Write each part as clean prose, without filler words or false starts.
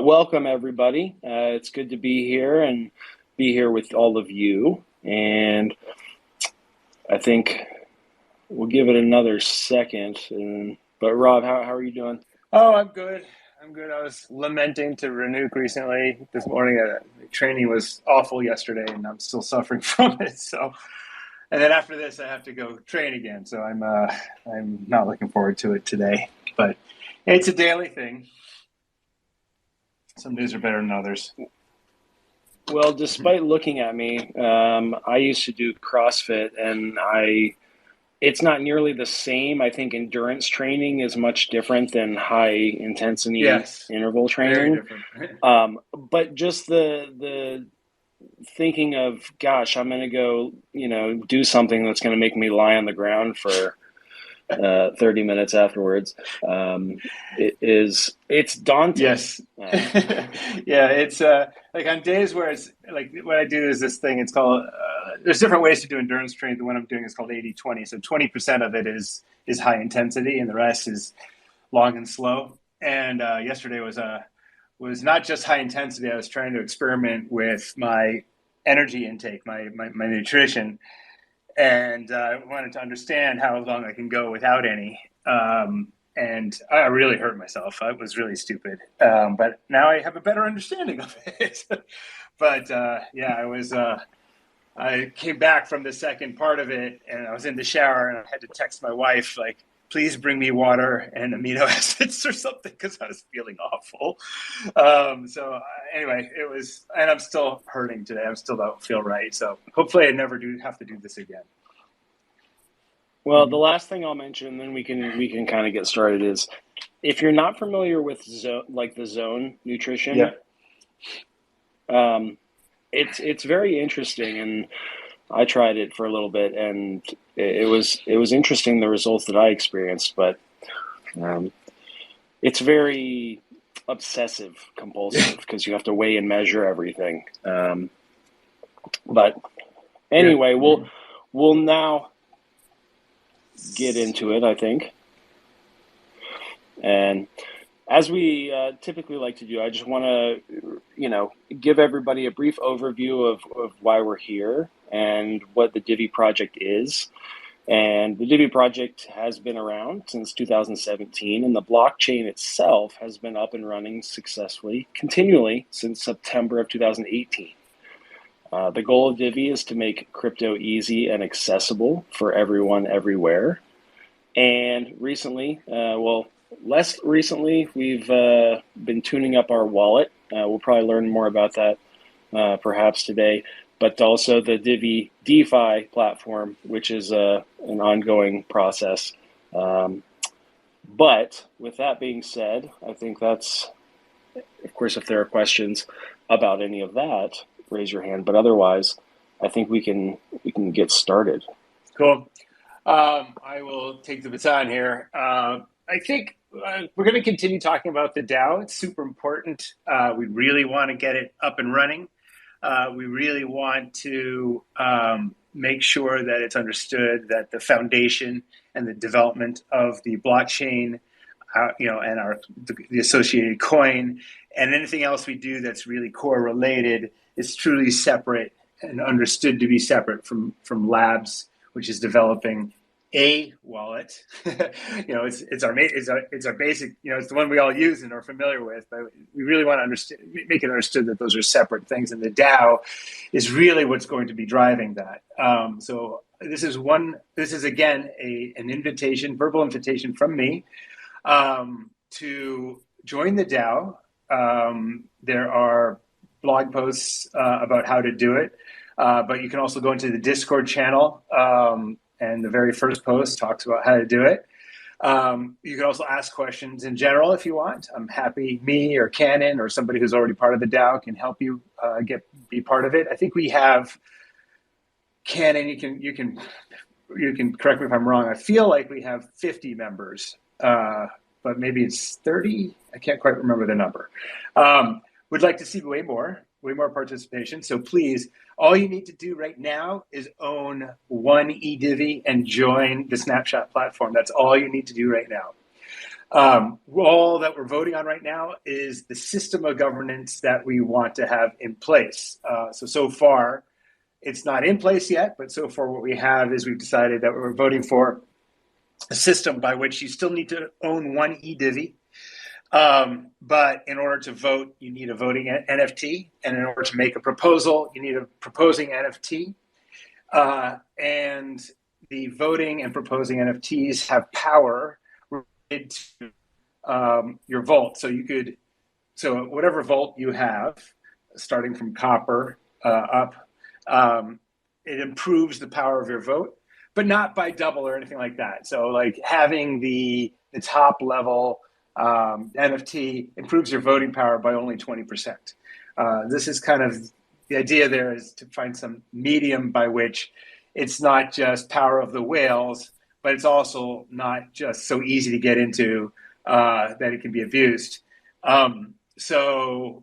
Welcome, everybody. It's good to be here and be here with all of you. And I think we'll give it another second. But Rob, how are you doing? Oh, I'm good. I was lamenting to Ranuk recently this morning. Training was awful yesterday, and I'm still suffering from it. So, and then after this, I have to go train again. So I'm not looking forward to it today. But it's a daily thing. Some days are better than others. Well, despite looking at me, I used to do CrossFit, and it's not nearly the same. I think endurance training is much different than high intensity interval training. Very different. But just the thinking of, gosh, I'm going to go, do something that's going to make me lie on the ground for 30 minutes afterwards. It's daunting. Yes. Yeah, it's like on days where it's like what I do is this thing. It's called. There's different ways to do endurance training. The one I'm doing is called 80-20. So 20% of it is high intensity, and the rest is long and slow. And yesterday was not just high intensity. I was trying to experiment with my energy intake, my nutrition. And I wanted to understand how long I can go without any. And I really hurt myself. I was really stupid. But now I have a better understanding of it. But I came back from the second part of it, and I was in the shower, and I had to text my wife, like, please bring me water and amino acids or something, because I was feeling awful. Anyway, it was, and I'm still hurting today. I still don't feel right. So hopefully I never have to do this again. Well, the last thing I'll mention, and then we can kind of get started, is if you're not familiar with the zone nutrition, it's very interesting, and I tried it for a little bit, and it was interesting, the results that I experienced, but it's very obsessive compulsive because you have to weigh and measure everything. But anyway, we'll now get into it, I think. And as we typically like to do, I just want to, give everybody a brief overview of why we're here and what the Divi project is. And the Divi project has been around since 2017, and the blockchain itself has been up and running successfully, continually since September of 2018. The goal of Divi is to make crypto easy and accessible for everyone, everywhere. And recently, less recently, we've been tuning up our wallet. We'll probably learn more about that perhaps today, but also the Divi DeFi platform, which is an ongoing process. But with that being said, I think that's, of course, if there are questions about any of that, raise your hand. But otherwise, I think we can get started. Cool. I will take the baton here. I think we're going to continue talking about the DAO. It's super important. We really want to get it up and running. We really want to make sure that it's understood that the foundation and the development of the blockchain, and the associated coin, and anything else we do that's really core related is truly separate and understood to be separate from Labs, which is developing a wallet. It's our basic, it's the one we all use and are familiar with, but we really want to make it understood that those are separate things, and the DAO is really what's going to be driving that. So this is again an invitation, verbal invitation from me to join the DAO. There are blog posts about how to do it, but you can also go into the Discord channel. And the very first post talks about how to do it. You can also ask questions in general if you want. I'm happy, me or Cannon or somebody who's already part of the DAO can help you be part of it. I think we have Cannon. You can correct me if I'm wrong. I feel like we have 50 members, but maybe it's 30. I can't quite remember the number. Would like to see way more participation. So please, all you need to do right now is own one eDivi and join the Snapshot platform. That's all you need to do right now. All that we're voting on right now is the system of governance that we want to have in place. So far, it's not in place yet, but so far what we have is we've decided that we're voting for a system by which you still need to own one eDivi. But in order to vote, you need a voting NFT. And in order to make a proposal, you need a proposing NFT. And the voting and proposing NFTs have power related to your vault. So whatever vault you have, starting from copper up, it improves the power of your vote, but not by double or anything like that. So like having the top level NFT improves your voting power by only 20%. This is kind of the idea there, is to find some medium by which it's not just power of the whales, but it's also not just so easy to get into that it can be abused. So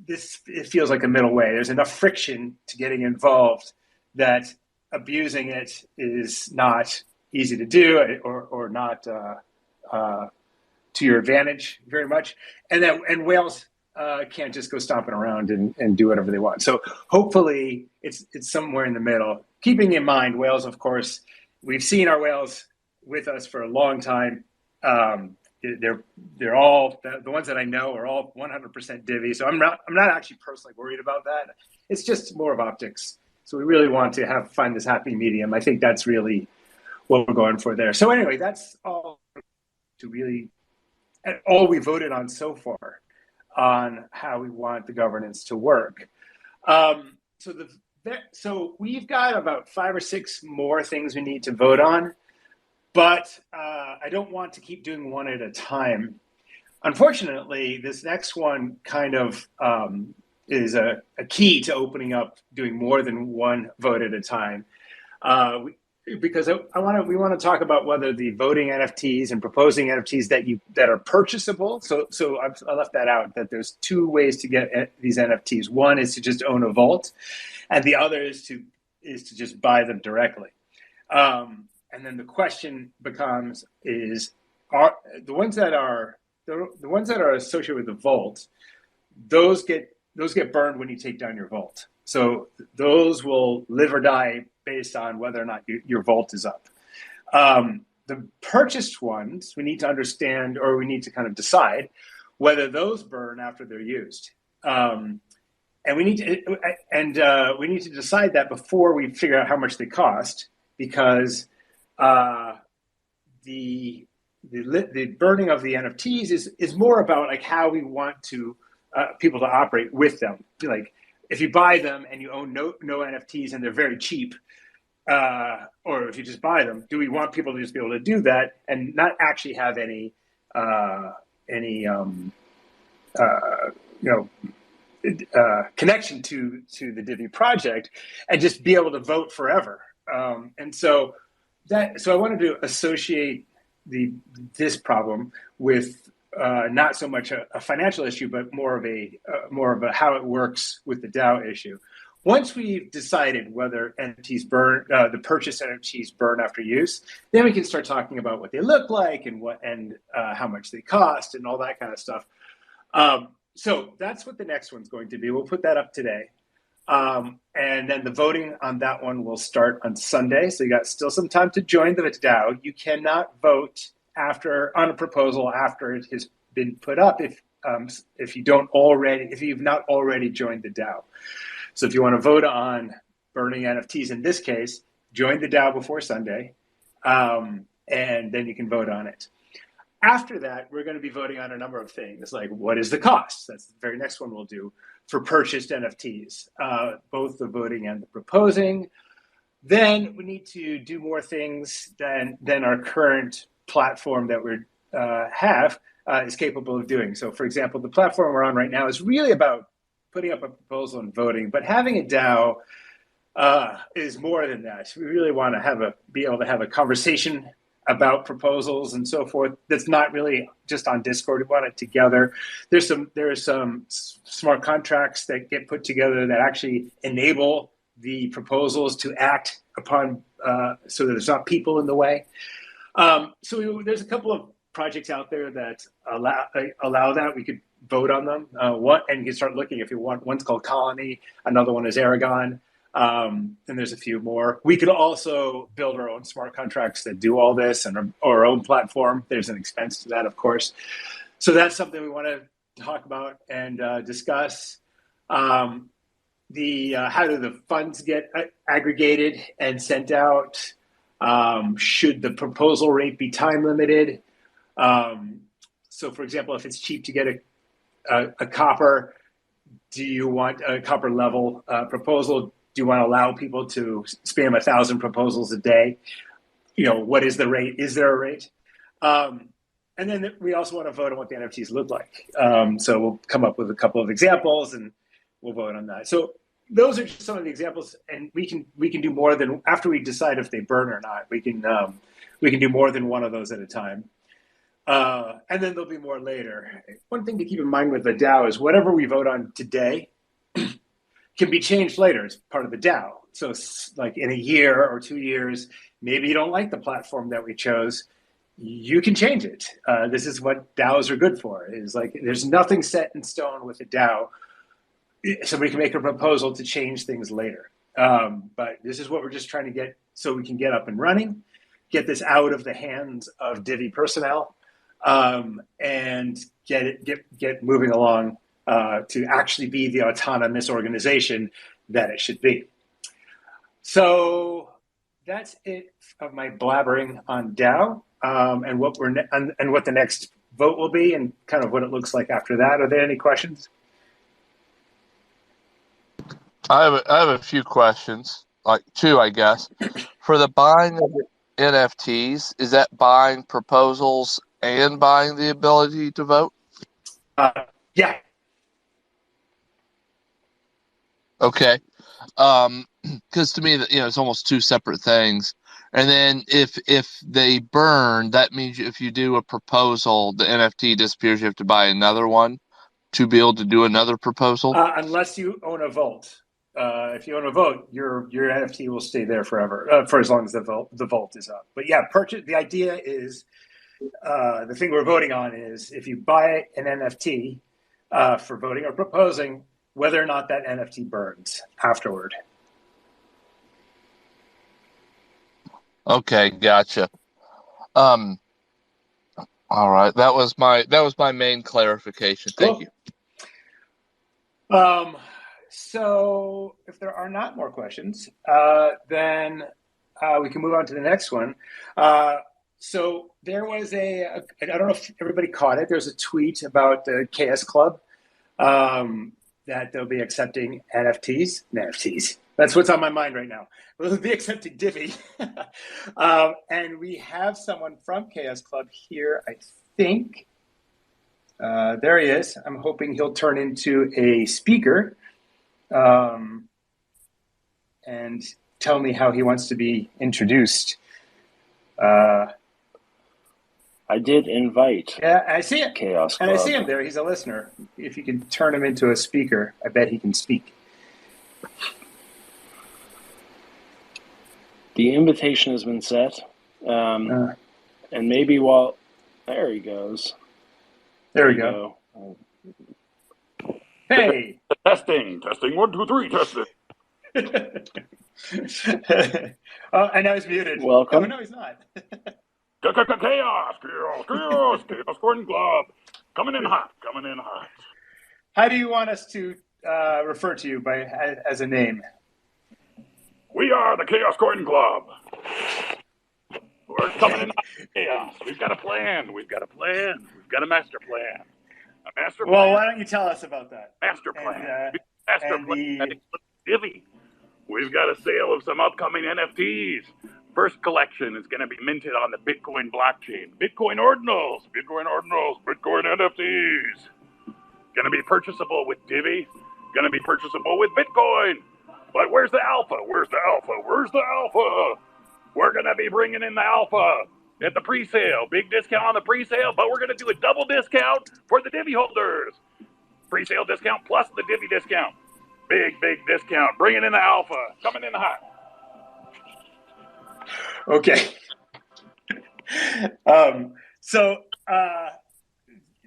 it feels like a middle way. There's enough friction to getting involved that abusing it is not easy to do or not to your advantage very much. And whales can't just go stomping around and do whatever they want. So hopefully it's somewhere in the middle. Keeping in mind, whales, of course, we've seen our whales with us for a long time. They're all, the ones that I know are all 100% Divi. So I'm not actually personally worried about that. It's just more of optics. So we really want to find this happy medium. I think that's really what we're going for there. So anyway, that's all we voted on so far on how we want the governance to work. So we've got about 5 or 6 more things we need to vote on, but I don't want to keep doing one at a time. Unfortunately, this next one kind of is a key to opening up doing more than one vote at a time. Because we want to talk about whether the voting NFTs and proposing NFTs that are purchasable. So I left that out, that there's 2 ways to get these NFTs. One is to just own a vault, and the other is to just buy them directly. And then the question becomes: are the ones that are associated with the vault, those get burned when you take down your vault. So those will live or die based on whether or not your vault is up. The purchased ones, we need to understand, or we need to kind of decide whether those burn after they're used. And we need to decide that before we figure out how much they cost, because the burning of the NFTs is more about like how we want to people to operate with them. Like if you buy them and you own no NFTs and they're very cheap, or if you just buy them, do we want people to just be able to do that and not actually have any connection to the Divi project and just be able to vote forever? So I wanted to associate this problem with not so much a financial issue, but more of a how it works with the DAO issue. Once we've decided whether NFTs burn, the purchased NFTs burn after use, then we can start talking about what they look like and how much they cost and all that kind of stuff. So that's what the next one's going to be. We'll put that up today. And then the voting on that one will start on Sunday. So you got still some time to join the DAO. You cannot vote on a proposal after it has been put up if you've not already joined the DAO. So if you want to vote on burning NFTs in this case, join the DAO before Sunday, and then you can vote on it. After that, we're going to be voting on a number of things, like what is the cost? That's the very next one we'll do for purchased NFTs, both the voting and the proposing. Then we need to do more things than our current platform that we have is capable of doing. So, for example, the platform we're on right now is really about putting up a proposal and voting, but having a DAO is more than that. We really want to be able to have a conversation about proposals and so forth. That's not really just on Discord. We want it together. There are some smart contracts that get put together that actually enable the proposals to act upon, so that there's not people in the way. So there's a couple of projects out there that allow that. We could vote on them. And you can start looking if you want. One's called Colony, another one is Aragon, and there's a few more. We could also build our own smart contracts that do all this, and our own platform. There's an expense to that, of course. So that's something we want to talk about and discuss. How do the funds get aggregated and sent out? Should the proposal rate be time limited? So, for example, if it's cheap to get a copper, do you want a copper level proposal? Do you want to allow people to spam 1,000 proposals a day? What is the rate? Is there a rate? And then we also want to vote on what the NFTs look like. So we'll come up with a couple of examples and we'll vote on that. So those are just some of the examples, and we can do more than, after we decide if they burn or not. We can do more than one of those at a time. And then there'll be more later. One thing to keep in mind with the DAO is whatever we vote on today can be changed later as part of the DAO. So like in a year or 2 years, maybe you don't like the platform that we chose. You can change it. This is what DAOs are good for. Is like there's nothing set in stone with a DAO. Somebody can make a proposal to change things later. But this is what we're just trying to get so we can get up and running, get this out of the hands of Divi personnel, and get moving along to actually be the autonomous organization that it should be. So that's it of my blabbering on DAO, and what what the next vote will be, and kind of what it looks like after that. Are there any questions? I have a few questions, like two, I guess. For the buying of NFTs, is that buying proposals and buying the ability to vote? Yeah. Okay. Because to me, it's almost two separate things. And then if they burn, that means if you do a proposal, the NFT disappears. You have to buy another one to be able to do another proposal. Unless you own a vault. If you own a vault, your NFT will stay there forever, for as long as the vault is up. But yeah, purchase. The idea is the thing we're voting on is if you buy an NFT for voting or proposing, whether or not that NFT burns afterward. Okay, gotcha. All right, that was my main clarification. Thank you. So if there are not more questions, then we can move on to the next one. So there was I don't know if everybody caught it. There's a tweet about the ChaosClub that they'll be accepting NFTs. That's what's on my mind right now. We'll be accepting Divi. And we have someone from ChaosClub here, I think. There he is. I'm hoping he'll turn into a speaker and tell me how he wants to be introduced. I did invite. Yeah, I see it. ChaosClub. And I see him there. He's a listener. If you can turn him into a speaker, I bet he can speak. The invitation has been set. And maybe there he goes. There we go. Hey. Testing. 1, 2, 3, testing. I know he's muted. Welcome. Oh, no, he's not. Chaos Gordon Club. Coming in hot. How do you want us to refer to you as a name? We are the Chaos Gordon Club. We're coming in hot. Chaos. We've got a plan. We've got a master plan. Well, why don't you tell us about that? Master plan. Divi. We've got a sale of some upcoming NFTs. First collection is going to be minted on the Bitcoin blockchain. Bitcoin ordinals, Bitcoin NFTs. Going to be purchasable with Divi. Going to be purchasable with Bitcoin. But where's the alpha? We're going to be bringing in the alpha at the pre-sale. Big discount on the pre-sale, but we're going to do a double discount for the Divi holders. Pre-sale discount plus the Divi discount. Big discount. Bringing in the alpha. Coming in hot. Okay. So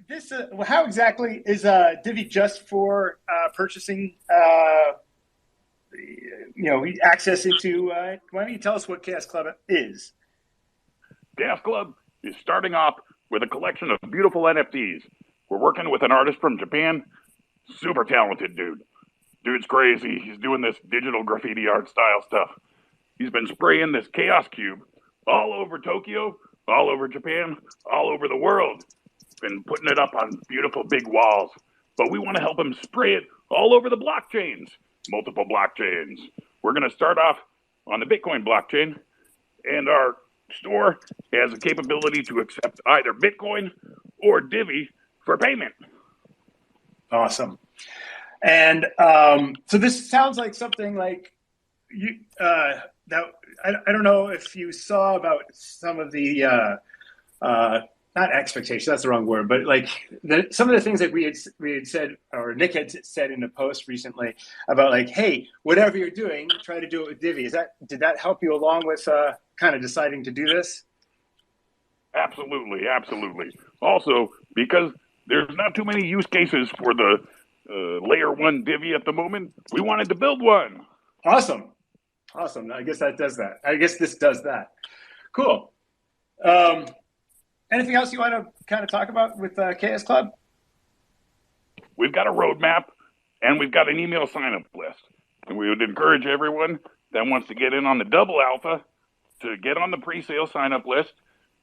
this how exactly is Divi just for purchasing? Access into. Why don't you tell us what ChaosClub is? ChaosClub is starting off with a collection of beautiful NFTs. We're working with an artist from Japan, super talented dude. Dude's crazy. He's doing this digital graffiti art style stuff. He's been spraying this Chaos Cube all over Tokyo, all over Japan, all over the world. Been putting it up on beautiful big walls. But we want to help him spray it all over the blockchains, multiple blockchains. We're going to start off on the Bitcoin blockchain, and our store has a capability to accept either Bitcoin or Divi for payment. Awesome. And so this sounds like something like you. That I don't know if you saw about some of the not expectations. That's the wrong word, but like some of the things that we had said, or Nick had said in a post recently about like, hey, whatever you're doing, try to do it with Divi. Did that help you along with kind of deciding to do this? Absolutely. Also, because there's not too many use cases for the layer 1 Divi at the moment, we wanted to build one. Awesome. I guess that does that. I guess this does that. Cool. Anything else you want to kind of talk about with ChaosClub? We've got a roadmap, and we've got an email sign-up list. And we would encourage everyone that wants to get in on the double alpha to get on the pre-sale sign-up list,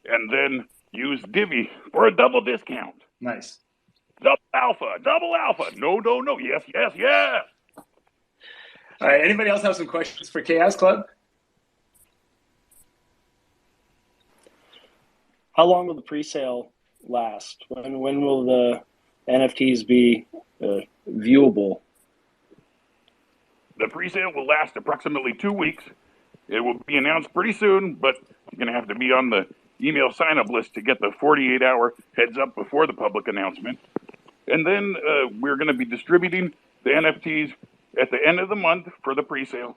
and then use Divi for a double discount. Nice. Double alpha. No. Yes. All right. Anybody else have some questions for ChaosClub? How long will the pre-sale last? When will the NFTs be viewable? The pre-sale will last approximately 2 weeks. It will be announced pretty soon, but you're going to have to be on the email sign-up list to get the 48-hour heads up before the public announcement. And then we're going to be distributing the NFTs at the end of the month for the pre-sale,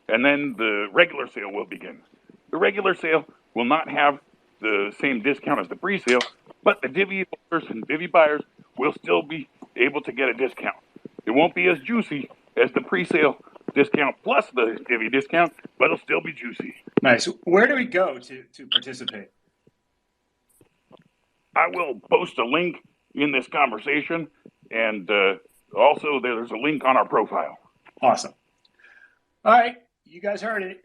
and then the regular sale will begin. The regular sale will not have the same discount as the pre-sale, but the Divi holders and Divi buyers will still be able to get a discount. It won't be as juicy as the pre-sale discount plus the Divi discount, but it'll still be juicy. Nice. Where do we go to participate? I will post a link in this conversation, and also there's a link on our profile. Awesome. All right. You guys heard it.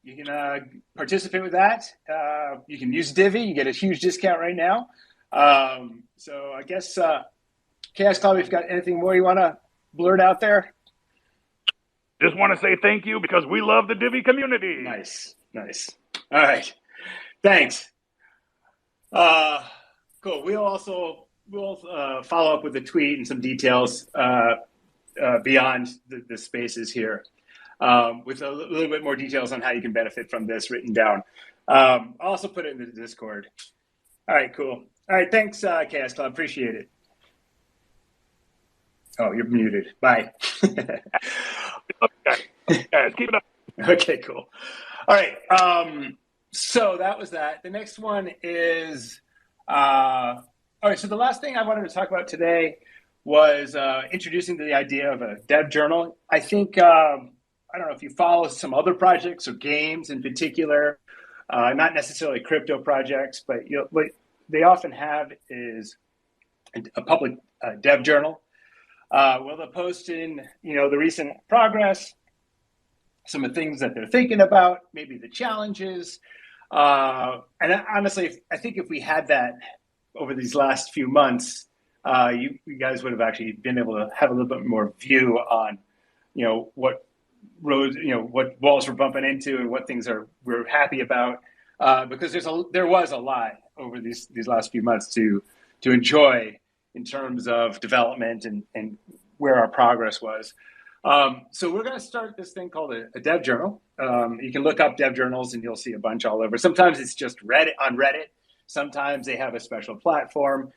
You can participate with that. You can use Divi. You get a huge discount right now. So I guess, ChaosClub, if you've got anything more you want to blurt out there? Just want to say thank you because we love the Divi community. Nice. All right. Thanks. Cool. We'll follow up with a tweet and some details beyond the spaces here. With a little bit more details on how you can benefit from this written down. I'll also put it in the Discord. All right, cool. All right, thanks, ChaosClub. Appreciate it. Oh, you're muted. Bye. Guys, keep it up. Okay, cool. All right. So that was that. The next one is, all right, so the last thing I wanted to talk about today was introducing to the idea of a dev journal. I think, I don't know if you follow some other projects or games in particular, not necessarily crypto projects, but what they often have is a public dev journal. Where they'll post in, the recent progress, some of the things that they're thinking about, maybe the challenges. And honestly, I think if we had that over these last few months, you guys would have actually been able to have a little bit more view on, what roads, what walls we're bumping into and what things we're happy about. Because there was a lot over these last few months to enjoy in terms of development and where our progress was. So we're going to start this thing called a dev journal. You can look up dev journals and you'll see a bunch all over. Sometimes it's just on Reddit. Sometimes they have a special platform.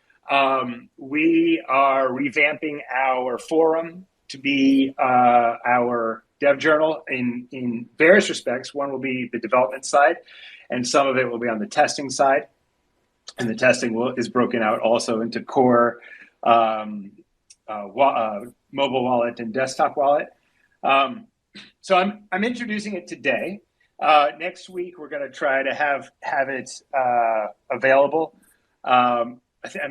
We are revamping our forum to be our dev journal in various respects. One will be the development side, and some of it will be on the testing side. And the testing is broken out also into core, mobile wallet and desktop wallet. So I'm introducing it today. Next week we're going to try to have it available. I'm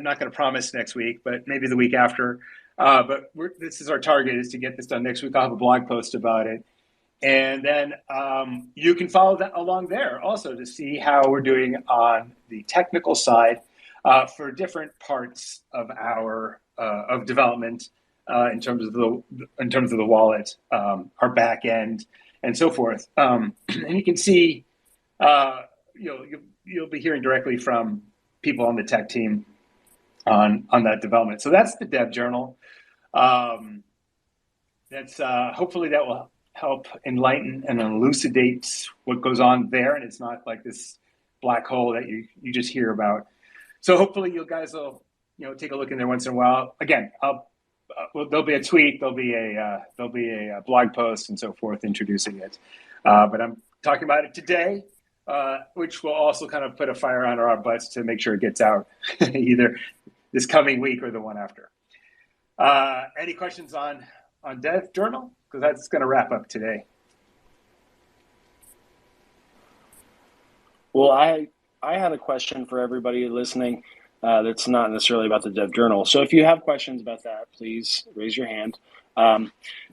not going to promise next week, but maybe the week after. But this is our target, is to get this done next week. I'll have a blog post about it. And then you can follow that along there also to see how we're doing on the technical side for different parts of our of development in terms of the wallet, our back end, and so forth. And you can see you'll be hearing directly from people on the tech team on that development. So that's the dev journal. That's hopefully that will help enlighten and elucidate what goes on there, and it's not like this black hole that you just hear about. So hopefully you guys will take a look in there once in a while. Again, there'll be a tweet, there'll be a blog post and so forth introducing it. But I'm talking about it today, which will also kind of put a fire under our butts to make sure it gets out either this coming week or the one after. Any questions on Dev Journal? Because that's going to wrap up today. Well, I had a question for everybody listening that's not necessarily about the Dev Journal. So if you have questions about that, please raise your hand.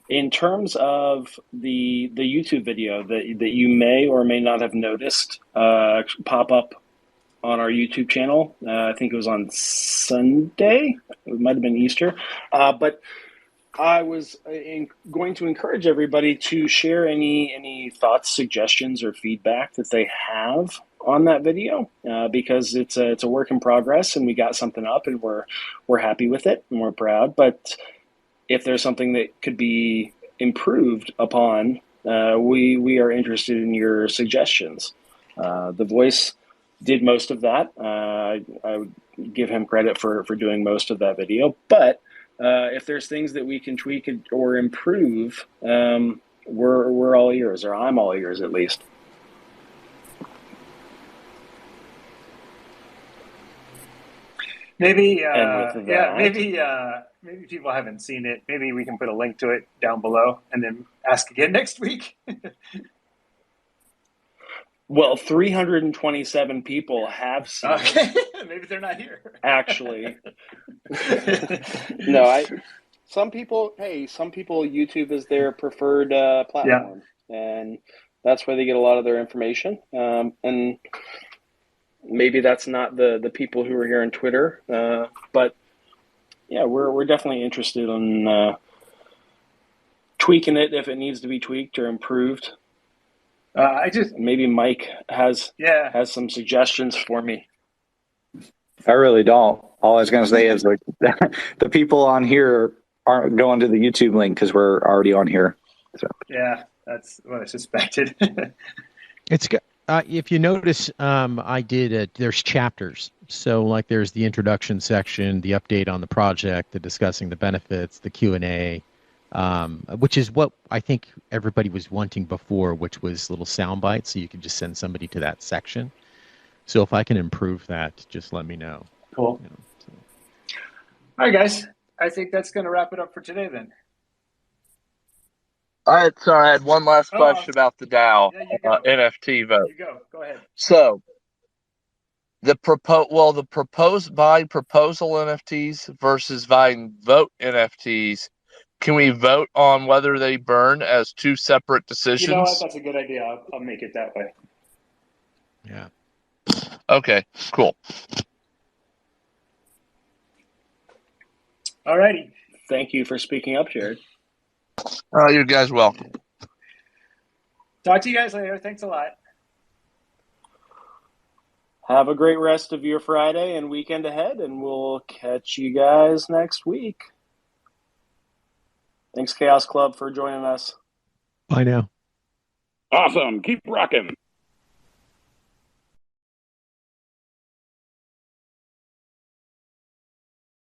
In terms of the YouTube video that you may or may not have noticed pop up on our YouTube channel, I think it was on Sunday. It might have been Easter. But I was going to encourage everybody to share any thoughts, suggestions, or feedback that they have on that video, because it's a work in progress, and we got something up, and we're happy with it, and we're proud. But if there's something that could be improved upon, we are interested in your suggestions. The Voice did most of that. I would give him credit for doing most of that video, but if there's things that we can tweak or improve, we're all ears, or I'm all ears at least. Maybe people haven't seen it. Maybe we can put a link to it down below and then ask again next week. Well, 327 people have seen it. Maybe they're not here. Actually. No, some people YouTube is their preferred platform. Yeah. And that's where they get a lot of their information. And maybe that's not the people who are here on Twitter. But yeah, we're definitely interested in tweaking it if it needs to be tweaked or improved. Maybe Mike has some suggestions for me. I really don't. All I was going to say is, like, the people on here aren't going to the YouTube link because we're already on here. So yeah, that's what I suspected. It's if you notice, I did there's chapters. So like there's the introduction section, the update on the project, the discussing the benefits, the Q&A. Which is what I think everybody was wanting before, which was little sound bites, so you could just send somebody to that section. So if I can improve that, just let me know. Cool. All right, guys. I think that's going to wrap it up for today then. All right, sorry, I had one last question about the DAO NFT vote. Go ahead. So buying proposal NFTs versus buying vote NFTs. Can we vote on whether they burn as two separate decisions? You know what? That's a good idea. I'll make it that way. Yeah. Okay, cool. All righty. Thank you for speaking up, Jared. You guys welcome. Talk to you guys later. Thanks a lot. Have a great rest of your Friday and weekend ahead, and we'll catch you guys next week. Thanks, ChaosClub, for joining us. Bye now. Awesome. Keep rocking.